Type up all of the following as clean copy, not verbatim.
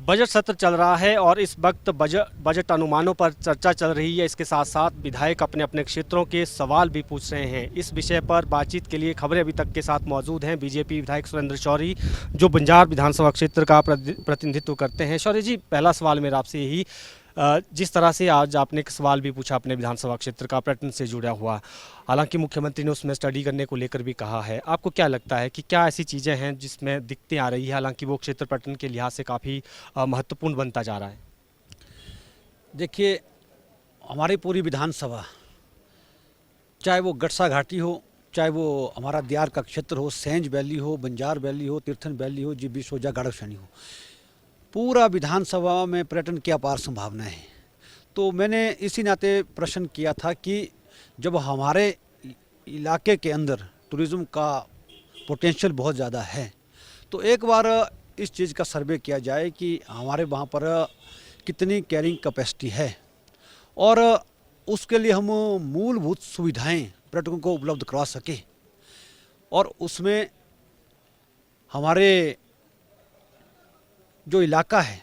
Budget सत्र चल रहा है और इस वक्त बजट अनुमानों पर चर्चा चल रही है। इसके साथ साथ विधायक अपने अपने क्षेत्रों के सवाल भी पूछ रहे हैं। इस विषय पर बातचीत के लिए खबरें अभी तक के साथ मौजूद हैं बीजेपी विधायक सुरेंद्र शौरी, जो बंजार विधानसभा क्षेत्र का प्रतिनिधित्व करते हैं। शौरी जी, पहला सवाल मेरा आपसे यही, जिस तरह से आज आपने एक सवाल भी पूछा अपने विधानसभा क्षेत्र का पर्यटन से जुड़ा हुआ, हालांकि मुख्यमंत्री ने उसमें स्टडी करने को लेकर भी कहा है, आपको क्या लगता है कि क्या ऐसी चीज़ें हैं जिसमें दिक्कतें आ रही है, हालांकि वो क्षेत्र पर्यटन के लिहाज से काफ़ी महत्वपूर्ण बनता जा रहा है? देखिए, हमारी पूरी विधानसभा, चाहे वो गटसा घाटी हो, चाहे वो हमारा दियार का क्षेत्र हो, सेंज वैली हो, बंजार वैली हो, तीर्थन वैली हो, जीबी सोजा गाड़वशानी हो, पूरा विधानसभा में पर्यटन की अपार संभावनाएं हैं। तो मैंने इसी नाते प्रश्न किया था कि जब हमारे इलाके के अंदर टूरिज़्म का पोटेंशियल बहुत ज़्यादा है, तो एक बार इस चीज़ का सर्वे किया जाए कि हमारे वहाँ पर कितनी कैरिंग कैपेसिटी है और उसके लिए हम मूलभूत सुविधाएं पर्यटकों को उपलब्ध करवा सकें। और उसमें हमारे जो इलाका है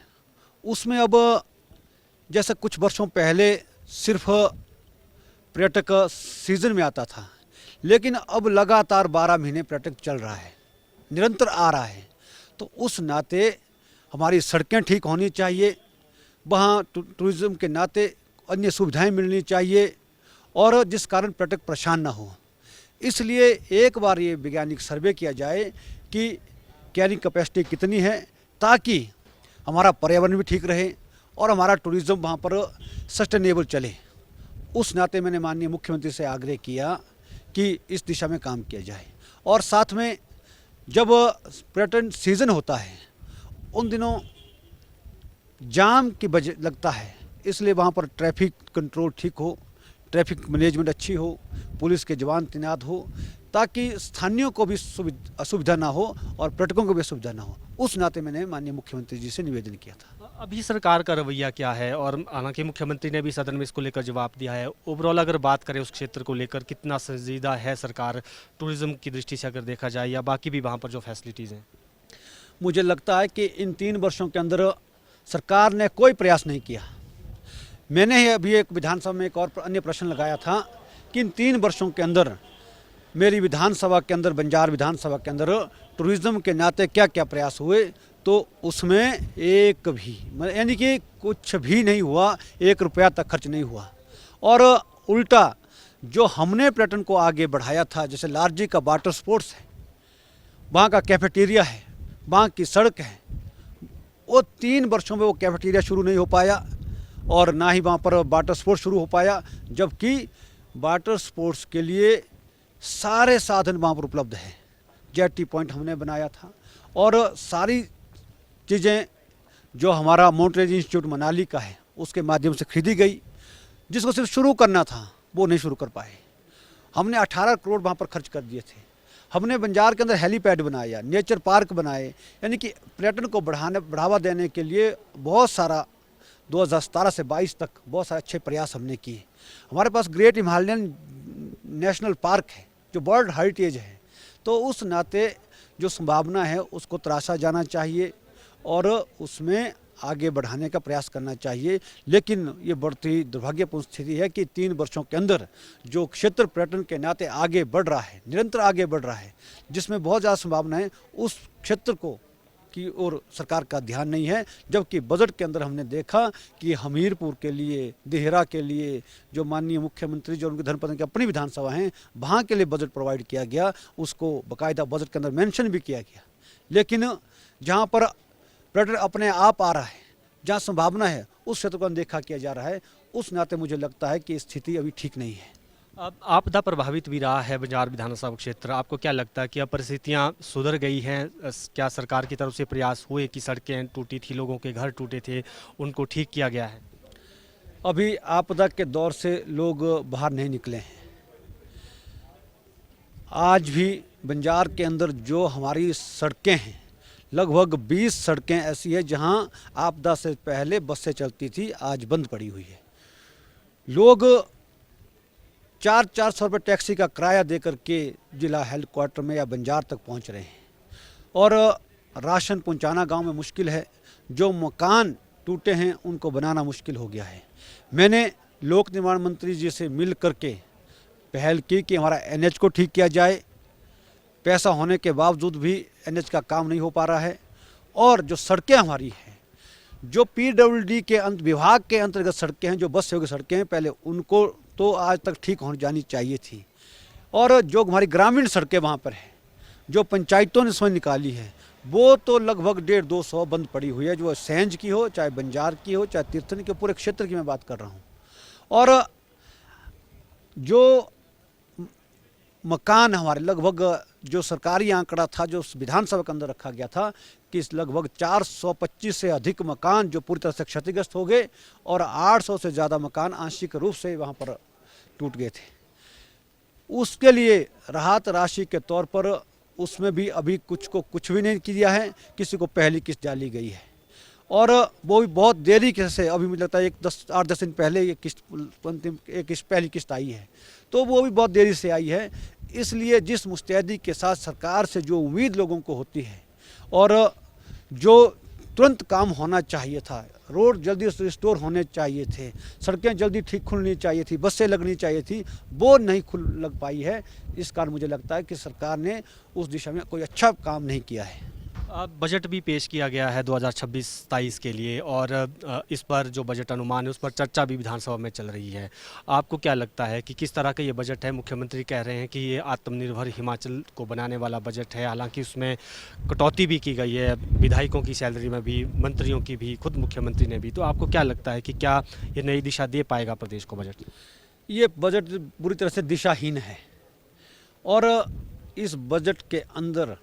उसमें अब, जैसे कुछ वर्षों पहले सिर्फ पर्यटक सीज़न में आता था, लेकिन अब लगातार 12 महीने पर्यटक चल रहा है, निरंतर आ रहा है। तो उस नाते हमारी सड़कें ठीक होनी चाहिए, वहाँ टूरिज़्म के नाते अन्य सुविधाएं मिलनी चाहिए और जिस कारण पर्यटक परेशान ना हो। इसलिए एक बार ये वैज्ञानिक सर्वे किया जाए कि कैरिंग कैपेसिटी कितनी है, ताकि हमारा पर्यावरण भी ठीक रहे और हमारा टूरिज़्म वहाँ पर सस्टेनेबल चले। उस नाते मैंने माननीय मुख्यमंत्री से आग्रह किया कि इस दिशा में काम किया जाए। और साथ में जब पर्यटन सीज़न होता है उन दिनों जाम की वजह लगता है, इसलिए वहाँ पर ट्रैफिक कंट्रोल ठीक हो, ट्रैफिक मैनेजमेंट अच्छी हो, पुलिस के जवान तैनात हो, ताकि स्थानीयों को भी असुविधा ना हो और पर्यटकों को भी असुविधा ना हो। उस नाते मैंने माननीय मुख्यमंत्री जी से निवेदन किया था। अभी सरकार का रवैया क्या है? और हालांकि मुख्यमंत्री ने भी सदन में इसको लेकर जवाब दिया है। ओवरऑल अगर बात करें उस क्षेत्र को लेकर, कितना संजीदा है सरकार टूरिज्म की दृष्टि से, अगर देखा जाए, या बाकी भी वहाँ पर जो फैसिलिटीज़ हैं? मुझे लगता है कि इन 3 वर्षों के अंदर सरकार ने कोई प्रयास नहीं किया। मैंने ही अभी एक विधानसभा में एक और अन्य प्रश्न लगाया था कि इन 3 वर्षों के अंदर मेरी विधानसभा के अंदर, बंजार विधानसभा के अंदर टूरिज़्म के नाते क्या क्या प्रयास हुए, तो उसमें एक भी, यानी कि कुछ भी नहीं हुआ, 1 रुपया तक खर्च नहीं हुआ। और उल्टा जो हमने पर्यटन को आगे बढ़ाया था, जैसे लालजी का वाटर स्पोर्ट्स है, वहाँ का कैफेटेरिया है, वहाँ की सड़क है, वो 3 वर्षों में वो कैफेटेरिया शुरू नहीं हो पाया और ना ही वहाँ पर वाटर स्पोर्ट्स शुरू हो पाया, जबकि वाटर स्पोर्ट्स के लिए सारे साधन वहाँ पर उपलब्ध है। जेटी पॉइंट हमने बनाया था और सारी चीज़ें जो हमारा माउंटेन इंस्टीट्यूट मनाली का है उसके माध्यम से खरीदी गई। जिसको सिर्फ शुरू करना था वो नहीं शुरू कर पाए। हमने 18 करोड़ वहाँ पर खर्च कर दिए थे। हमने बंजार के अंदर हेलीपैड बनाया, नेचर पार्क बनाए, यानी कि पर्यटन को बढ़ावा देने के लिए बहुत सारा 2017 से 22 तक बहुत सारे अच्छे प्रयास हमने किए। हमारे पास ग्रेट हिमालयन नेशनल पार्क है जो वर्ल्ड हेरिटेज है, तो उस नाते जो संभावना है उसको तराशा जाना चाहिए और उसमें आगे बढ़ाने का प्रयास करना चाहिए। लेकिन ये बढ़ती दुर्भाग्यपूर्ण स्थिति है कि 3 वर्षों के अंदर जो क्षेत्र पर्यटन के नाते आगे बढ़ रहा है, निरंतर आगे बढ़ रहा है, जिसमें बहुत ज़्यादा संभावना है, उस क्षेत्र को की ओर सरकार का ध्यान नहीं है। जबकि बजट के अंदर हमने देखा कि हमीरपुर के लिए, देहरा के लिए, जो माननीय मुख्यमंत्री जो उनके धर्मपत्नी की अपनी विधानसभा हैं, वहाँ के लिए बजट प्रोवाइड किया गया, उसको बाकायदा बजट के अंदर मेंशन भी किया गया। लेकिन जहाँ पर पर्यटन अपने आप आ रहा है, जहाँ संभावना है, उस क्षेत्र को अनदेखा किया जा रहा है। उस नाते मुझे लगता है कि स्थिति अभी ठीक नहीं है। अब आपदा प्रभावित भी रहा है बंजार विधानसभा क्षेत्र, आपको क्या लगता है कि अब परिस्थितियाँ सुधर गई हैं? क्या सरकार की तरफ से प्रयास हुए कि सड़कें टूटी थी, लोगों के घर टूटे थे, उनको ठीक किया गया है? अभी आपदा के दौर से लोग बाहर नहीं निकले हैं। आज भी बंजार के अंदर जो हमारी सड़कें हैं, लगभग 20 सड़कें ऐसी है जहां आपदा से पहले बसें चलती थी, आज बंद पड़ी हुई है। लोग 400 रुपये टैक्सी का किराया देकर के जिला हेडक्वार्टर में या बंजार तक पहुंच रहे हैं और राशन पहुंचाना गांव में मुश्किल है। जो मकान टूटे हैं उनको बनाना मुश्किल हो गया है। मैंने लोक निर्माण मंत्री जी से मिल करके पहल की कि हमारा एनएच को ठीक किया जाए। पैसा होने के बावजूद भी एनएच का काम नहीं हो पा रहा है। और जो सड़कें हमारी हैं, जो पीडब्ल्यूडी के विभाग के अंतर्गत सड़कें हैं, जो बस योग्य सड़कें हैं, पहले उनको तो आज तक ठीक हो जानी चाहिए थी। और जो हमारी ग्रामीण सड़कें वहाँ पर हैं, जो पंचायतों ने स्वयं निकाली है, वो तो लगभग 150-200 बंद पड़ी हुई है, जो सेंज की हो, चाहे बंजार की हो, चाहे तीर्थन की, पूरे क्षेत्र की मैं बात कर रहा हूँ। और जो मकान हमारे लगभग, जो सरकारी आंकड़ा था जो विधानसभा के अंदर रखा गया था कि लगभग 425 से अधिक मकान जो पूरी तरह से क्षतिग्रस्त हो गए और 800 से ज़्यादा मकान आंशिक रूप से वहाँ पर टूट गए थे। उसके लिए राहत राशि के तौर पर उसमें भी अभी कुछ भी नहीं किया है। किसी को पहली किस्त डाली गई है और वो भी बहुत देरी से, अभी मुझे लगता है 8-10 दिन पहले ये किस्त पहली किस्त आई है, तो वो भी बहुत देरी से आई है। इसलिए जिस मुस्तैदी के साथ सरकार से जो उम्मीद लोगों को होती है और जो तुरंत काम होना चाहिए था, रोड जल्दी रिस्टोर होने चाहिए थे, सड़कें जल्दी ठीक खुलनी चाहिए थी, बसें लगनी चाहिए थी, वो नहीं लग पाई है। इस कारण मुझे लगता है कि सरकार ने उस दिशा में कोई अच्छा काम नहीं किया है। बजट भी पेश किया गया है 2026-27 के लिए और इस पर जो बजट अनुमान है उस पर चर्चा भी विधानसभा में चल रही है। आपको क्या लगता है कि किस तरह का ये बजट है? मुख्यमंत्री कह रहे हैं कि ये आत्मनिर्भर हिमाचल को बनाने वाला बजट है, हालांकि उसमें कटौती भी की गई है, विधायकों की सैलरी में भी, मंत्रियों की भी, खुद मुख्यमंत्री ने भी। तो आपको क्या लगता है कि क्या ये नई दिशा दे पाएगा प्रदेश को बजट? ये बजट बुरी तरह से दिशाहीन है और इस बजट के अंदर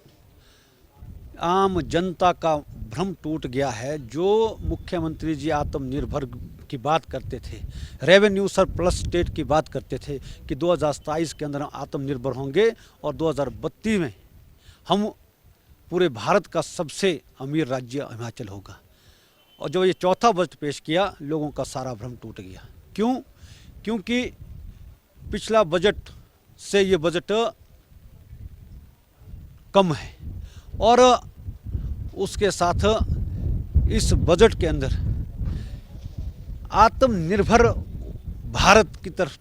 आम जनता का भ्रम टूट गया है। जो मुख्यमंत्री जी आत्मनिर्भर की बात करते थे, रेवेन्यू सरप्लस स्टेट की बात करते थे कि 2027 के अंदर हम आत्मनिर्भर होंगे और 2032 में हम पूरे भारत का सबसे अमीर राज्य हिमाचल होगा। और जब ये चौथा बजट पेश किया, लोगों का सारा भ्रम टूट गया। क्यों? क्योंकि पिछला बजट से ये बजट कम है और उसके साथ इस बजट के अंदर आत्मनिर्भर भारत की तरफ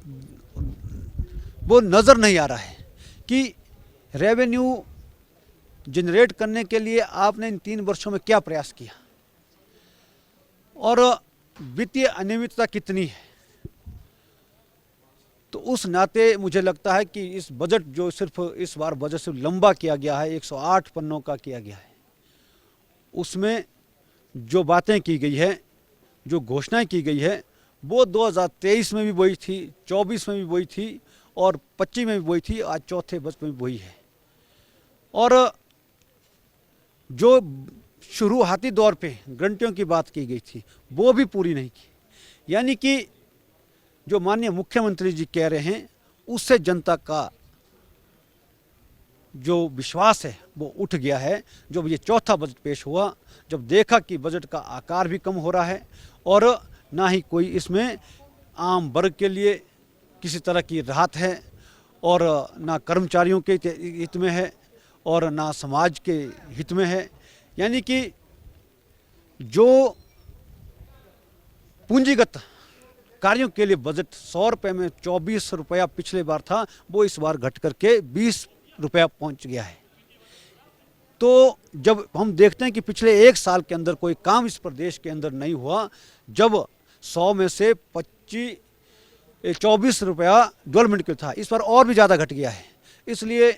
वो नज़र नहीं आ रहा है कि रेवेन्यू जनरेट करने के लिए आपने इन 3 वर्षों में क्या प्रयास किया और वित्तीय अनियमितता कितनी है। तो उस नाते मुझे लगता है कि इस बजट जो सिर्फ इस बार बजट सिर्फ लंबा किया गया है, 108 पन्नों का किया गया है, उसमें जो बातें की गई है, जो घोषणाएं की गई है, वो 2023 में भी वही थी, 24 में भी वही थी और 25 में भी वही थी, आज चौथे बजट में भी वही है। और जो शुरुआती दौर पे गारंटियों की बात की गई थी वो भी पूरी नहीं की। यानी कि जो माननीय मुख्यमंत्री जी कह रहे हैं उससे जनता का जो विश्वास है वो उठ गया है। जब ये चौथा बजट पेश हुआ, जब देखा कि बजट का आकार भी कम हो रहा है और ना ही कोई इसमें आम वर्ग के लिए किसी तरह की राहत है और ना कर्मचारियों के हित में है और ना समाज के हित में है। यानी कि जो पूंजीगत कार्यों के लिए बजट 100 रुपये में 24 रुपया पिछले बार था, वो इस बार घट करके 20 रुपया पहुंच गया है। तो जब हम देखते हैं कि पिछले 1 साल के अंदर कोई काम इस प्रदेश के अंदर नहीं हुआ, जब 100 में से 24 रुपया डेवलपमेंट के था, इस बार और भी ज़्यादा घट गया है। इसलिए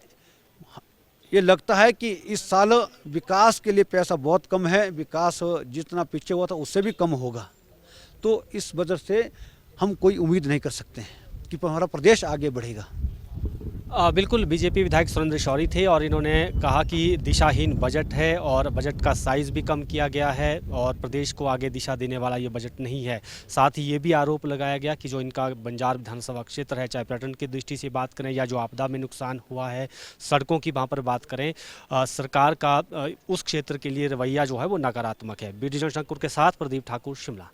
ये लगता है कि इस साल विकास के लिए पैसा बहुत कम है, विकास जितना पीछे हुआ था उससे भी कम होगा। तो इस बजट से हम कोई उम्मीद नहीं कर सकते हैं कि हमारा प्रदेश आगे बढ़ेगा। बिल्कुल, बीजेपी विधायक सुरेंद्र शौरी थे और इन्होंने कहा कि दिशाहीन बजट है और बजट का साइज़ भी कम किया गया है और प्रदेश को आगे दिशा देने वाला ये बजट नहीं है। साथ ही ये भी आरोप लगाया गया कि जो इनका बंजार विधानसभा क्षेत्र है, चाहे पर्यटन की दृष्टि से बात करें या जो आपदा में नुकसान हुआ है, सड़कों की वहाँ पर बात करें, सरकार का उस क्षेत्र के लिए रवैया जो है वो नकारात्मक है। वीडियो जर्नलिस्ट अंकुर के साथ प्रदीप ठाकुर, शिमला।